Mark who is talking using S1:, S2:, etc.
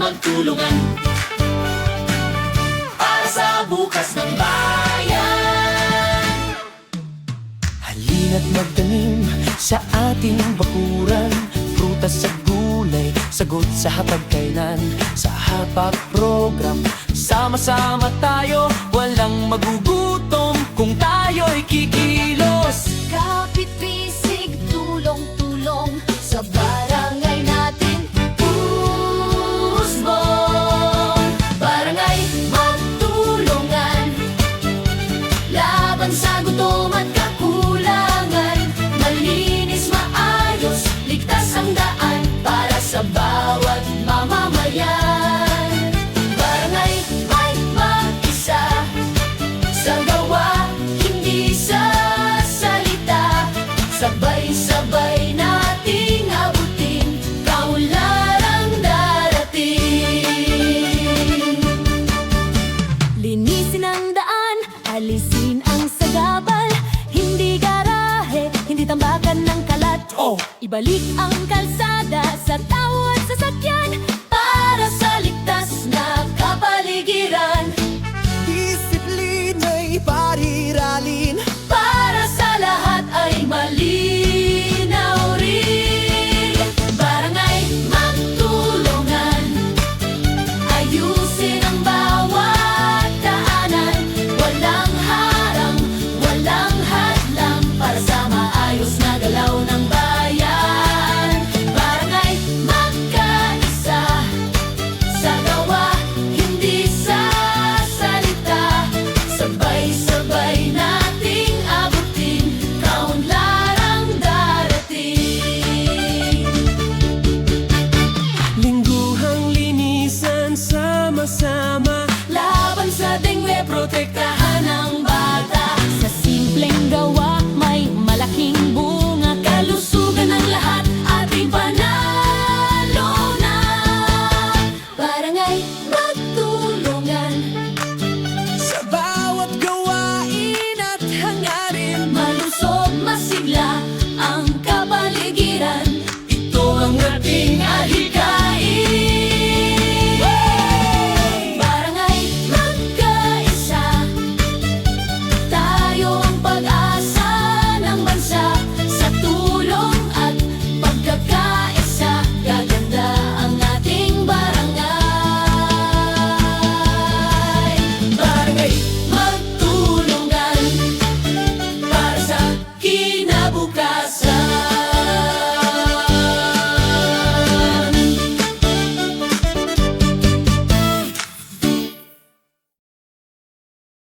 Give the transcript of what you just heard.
S1: magtulungan para sa bukas ng bayan.
S2: Halina't magtanim sa ating bakuran, prutas at gulay, sagot sa hapagkainan. Sa Hapak Program, sama-sama tayo, walang magugutom kung tayo'y kikilos.
S3: Kapit-bisig, tulong-tulong sa barangay natin. Pusbong, barangay magtulungan, laban sa gutom at kakulangan. Malinis, maayos, ligtas ang daan para sa bayan.